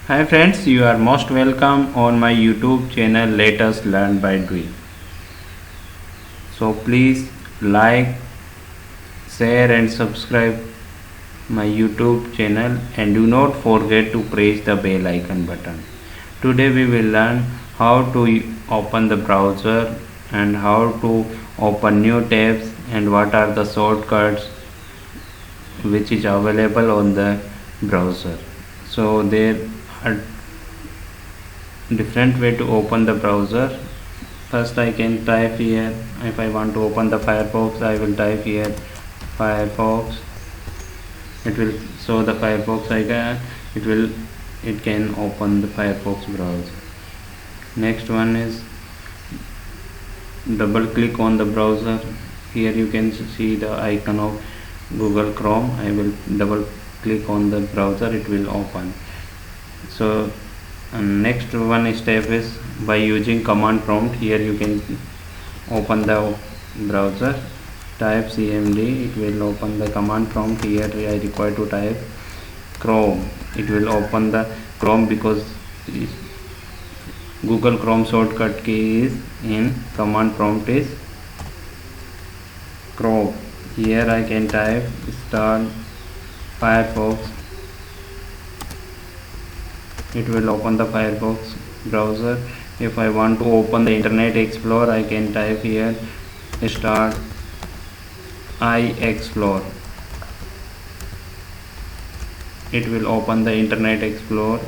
Hi friends, you are most welcome on my YouTube channel Let Us Learn by Doing. So please like, share and subscribe my YouTube channel and do not forget to press the bell icon button. Today we will learn how to open the browser and how to open new tabs and what are the shortcuts which is available on the browser. So there are different way to open the browser. First I can type here, if I want to open the Firefox I will type here Firefox. It will show the Firefox icon. It can open the Firefox browser. Next one is double click on the browser. Here you can see the icon of Google Chrome. I will double click on the browser, it will open. So next one step is by using command prompt. Here you can open the browser, type cmd, it will open the command prompt. Here I require to type Chrome, it will open the Chrome because Google Chrome shortcut key is in command prompt is Chrome. Here I can type start Firefox, it will open the Firefox browser. If I want to open the Internet Explorer I can type here start iExplore, it will open the Internet Explorer.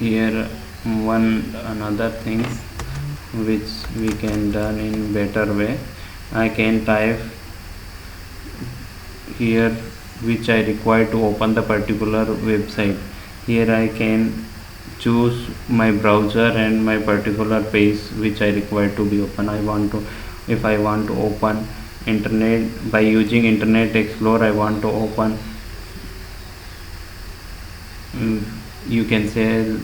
Here another things which we can done in better way, I can type here which I require to open the particular website. Here I can choose my browser and my particular page which I require to be open. If I want to open internet by using Internet Explorer, I want to open you can say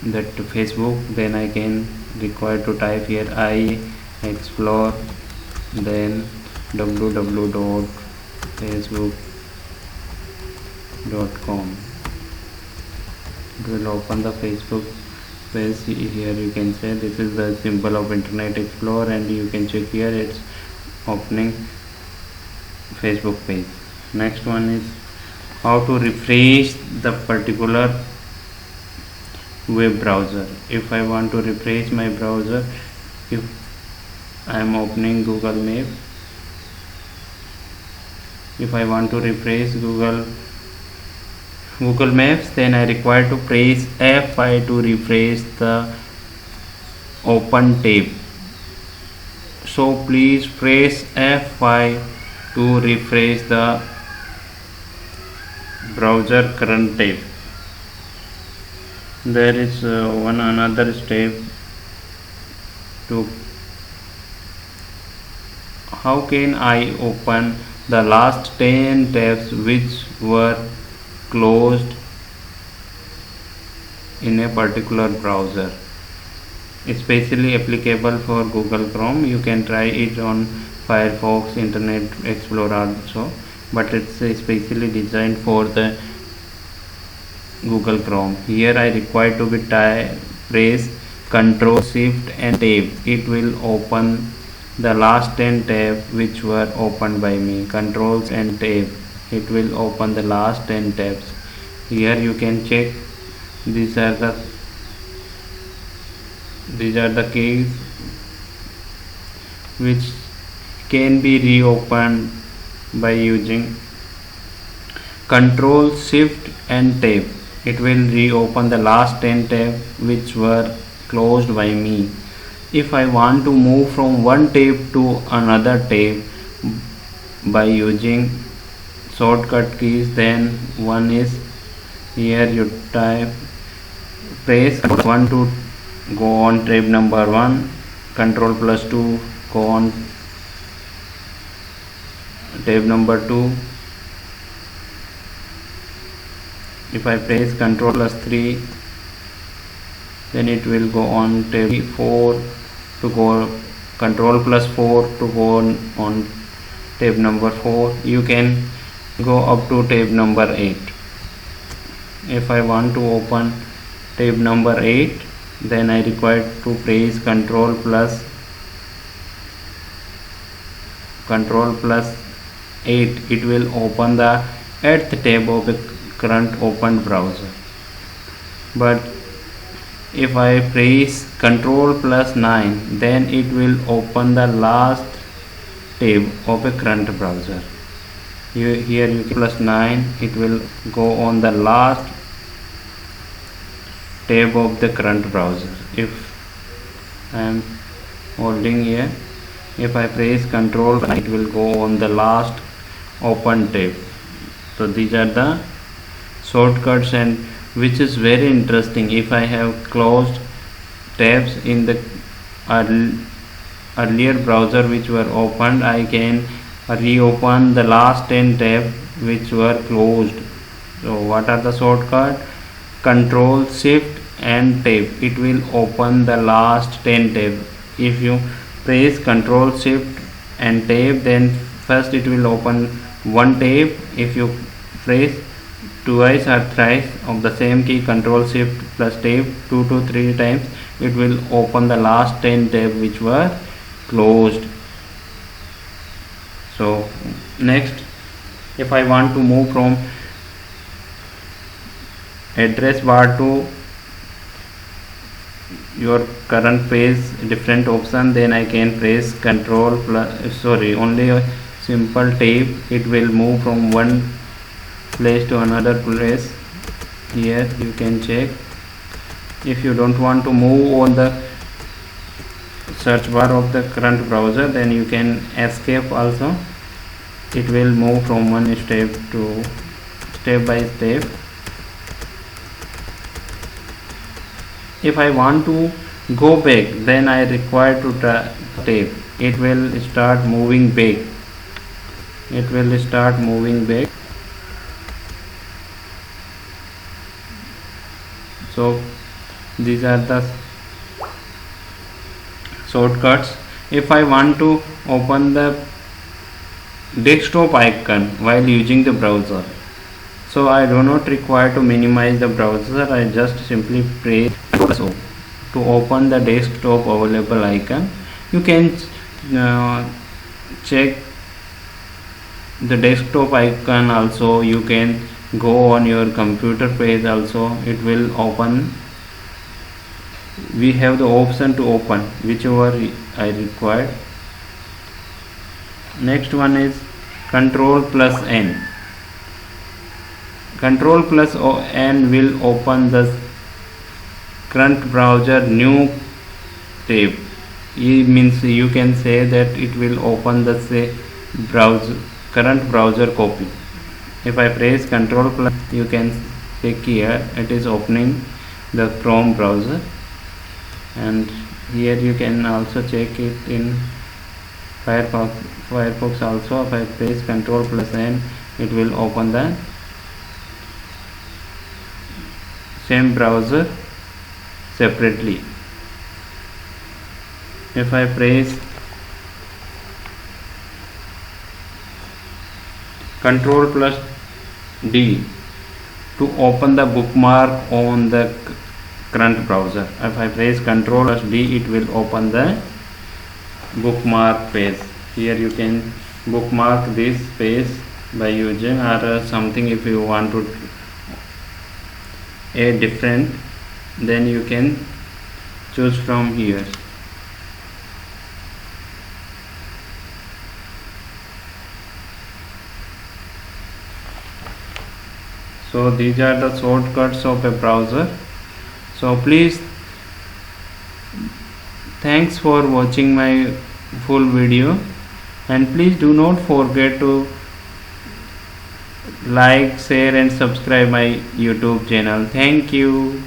that Facebook, then I can require to type here I explore, then www.facebook.com. it will open the Facebook page. Here you can say this is the symbol of Internet Explorer and you can check here it's opening Facebook page. Next one is how to refresh the particular web browser. If I want to refresh my browser, if I am opening Google Map, if I want to refresh Google Maps, then I require to press F5 to refresh the open tab. So please press F5 to refresh the browser current tab. There is another step to how can I open the last 10 tabs which were closed in a particular browser. Especially applicable for Google Chrome. You can try it on Firefox, Internet Explorer also, but it's especially designed for the Google Chrome. Here I require to be press Ctrl Shift and Tab. It will open the last 10 tabs which were opened by me. Controls and Tab, it will open the last 10 tabs. Here you can check these are the keys which can be reopened by using Ctrl Shift and Tab. It will reopen the last 10 tabs which were closed by me. If I want to move from one tab to another tab by using shortcut keys, then one is here you press 1 to go on tab number 1, Ctrl plus 2 go on tab number 2. If I press Ctrl plus 3, then it will go on tab 4 to go Ctrl plus 4 to go on tab number 4. You can go up to tab number 8. If I want to open tab number 8, then I require to press Control plus 8. It will open the 8th tab of the current opened browser. But if I press Control plus 9, then it will open the last tab of a current browser. Here you can plus 9, it will go on the last tab of the current browser. If I am holding here, if I press Control, it will go on the last open tab. So these are the shortcuts, and which is very interesting. If I have closed tabs in the earlier browser which were opened, I can reopen the last 10 tabs which were closed. So what are the shortcut? Control Shift and Tab. It will open the last 10 tabs. If you press Control Shift and Tab, then first it will open one tab. If you press twice or thrice of the same key, Control Shift plus Tab, 2 to 3 times, it will open the last 10 tabs which were closed. So next, if I want to move from address bar to your current page, different option, then I can press only a simple tab. It will move from one place to another place. Here you can check. If you don't want to move on the search bar of the current browser, then you can escape also. It will move from one step to step by step. If I want to go back, then I require to tap. It will start moving back. So these are the shortcuts. If I want to open the desktop icon while using the browser, so I do not require to minimize the browser. I just simply press to open the desktop available icon. You can check the desktop icon also. You can go on your computer page also. It will open. We have the option to open whichever I require. Next one is Control plus N. Control plus N will open the current browser new tab. It means you can say that it will open the current browser copy. If I press Control plus, you can check here, it is opening the Chrome browser, and here you can also check it in Firefox also. If I press Control plus N, it will open the same browser separately. If I press Control plus D to open the bookmark on the current browser. If I press Control plus D, it will open the bookmark page. Here you can bookmark this page by using or something. If you want to add different, then you can choose from here. So these are the shortcuts of a browser. So please, thanks for watching my full video, and please do not forget to like, share and subscribe my YouTube channel. Thank you.